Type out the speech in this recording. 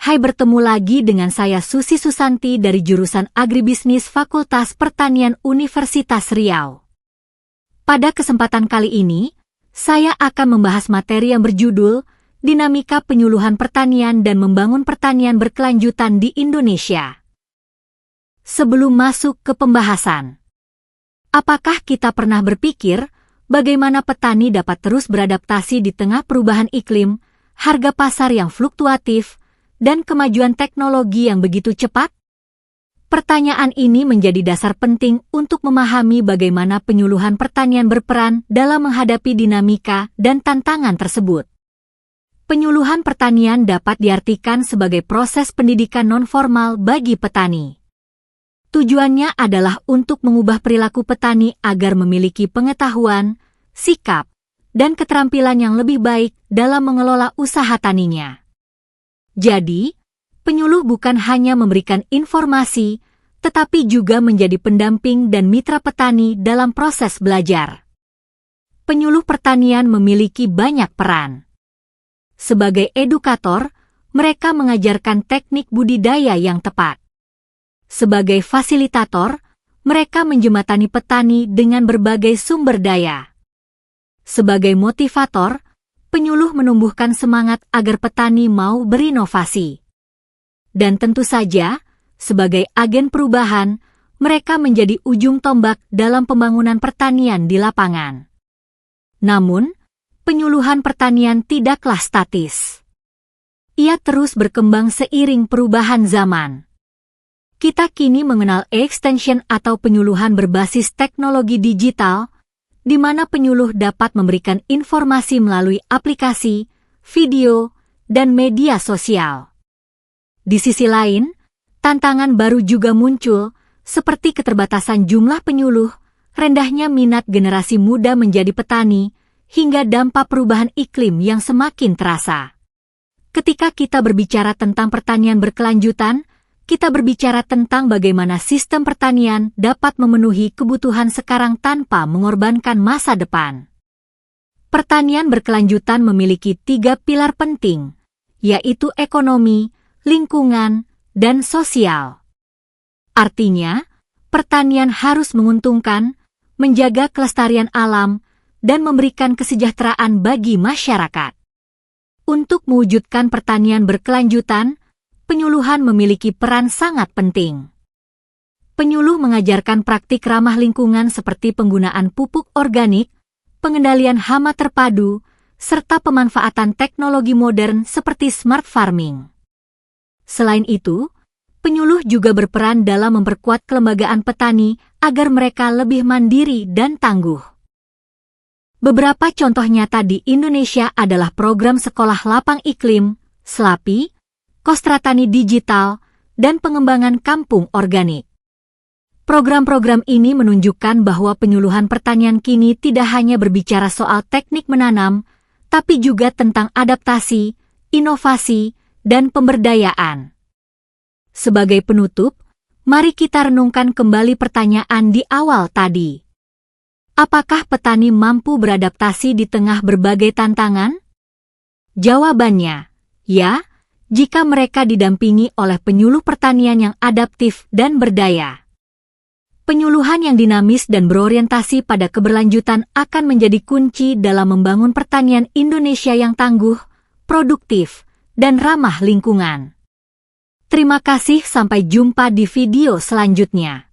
Hai, bertemu lagi dengan saya Susi Susanti dari jurusan Agribisnis Fakultas Pertanian Universitas Riau. Pada kesempatan kali ini, saya akan membahas materi yang berjudul Dinamika Penyuluhan Pertanian dan Membangun Pertanian Berkelanjutan di Indonesia. Sebelum masuk ke pembahasan, apakah kita pernah berpikir bagaimana petani dapat terus beradaptasi di tengah perubahan iklim, harga pasar yang fluktuatif, dan kemajuan teknologi yang begitu cepat? Pertanyaan ini menjadi dasar penting untuk memahami bagaimana penyuluhan pertanian berperan dalam menghadapi dinamika dan tantangan tersebut. Penyuluhan pertanian dapat diartikan sebagai proses pendidikan nonformal bagi petani. Tujuannya adalah untuk mengubah perilaku petani agar memiliki pengetahuan, sikap, dan keterampilan yang lebih baik dalam mengelola usaha taninya. Jadi, penyuluh bukan hanya memberikan informasi, tetapi juga menjadi pendamping dan mitra petani dalam proses belajar. Penyuluh pertanian memiliki banyak peran. Sebagai edukator, mereka mengajarkan teknik budidaya yang tepat. Sebagai fasilitator, mereka menjembatani petani dengan berbagai sumber daya. Sebagai motivator, penyuluh menumbuhkan semangat agar petani mau berinovasi. Dan tentu saja, sebagai agen perubahan, mereka menjadi ujung tombak dalam pembangunan pertanian di lapangan. Namun, penyuluhan pertanian tidaklah statis. Ia terus berkembang seiring perubahan zaman. Kita kini mengenal extension atau penyuluhan berbasis teknologi digital, di mana penyuluh dapat memberikan informasi melalui aplikasi, video, dan media sosial. Di sisi lain, tantangan baru juga muncul, seperti keterbatasan jumlah penyuluh, rendahnya minat generasi muda menjadi petani, hingga dampak perubahan iklim yang semakin terasa. Ketika kita berbicara tentang pertanian berkelanjutan, kita berbicara tentang bagaimana sistem pertanian dapat memenuhi kebutuhan sekarang tanpa mengorbankan masa depan. Pertanian berkelanjutan memiliki 3 pilar penting, yaitu ekonomi, lingkungan, dan sosial. Artinya, pertanian harus menguntungkan, menjaga kelestarian alam, dan memberikan kesejahteraan bagi masyarakat. Untuk mewujudkan pertanian berkelanjutan, penyuluhan memiliki peran sangat penting. Penyuluh mengajarkan praktik ramah lingkungan seperti penggunaan pupuk organik, pengendalian hama terpadu, serta pemanfaatan teknologi modern seperti smart farming. Selain itu, penyuluh juga berperan dalam memperkuat kelembagaan petani agar mereka lebih mandiri dan tangguh. Beberapa contoh nyata di Indonesia adalah program Sekolah Lapang Iklim, SLAPI, Kostratani Digital, dan pengembangan kampung organik. Program-program ini menunjukkan bahwa penyuluhan pertanian kini tidak hanya berbicara soal teknik menanam, tapi juga tentang adaptasi, inovasi, dan pemberdayaan. Sebagai penutup, mari kita renungkan kembali pertanyaan di awal tadi. Apakah petani mampu beradaptasi di tengah berbagai tantangan? Jawabannya, ya, jika mereka didampingi oleh penyuluh pertanian yang adaptif dan berdaya. Penyuluhan yang dinamis dan berorientasi pada keberlanjutan akan menjadi kunci dalam membangun pertanian Indonesia yang tangguh, produktif, dan ramah lingkungan. Terima kasih, sampai jumpa di video selanjutnya.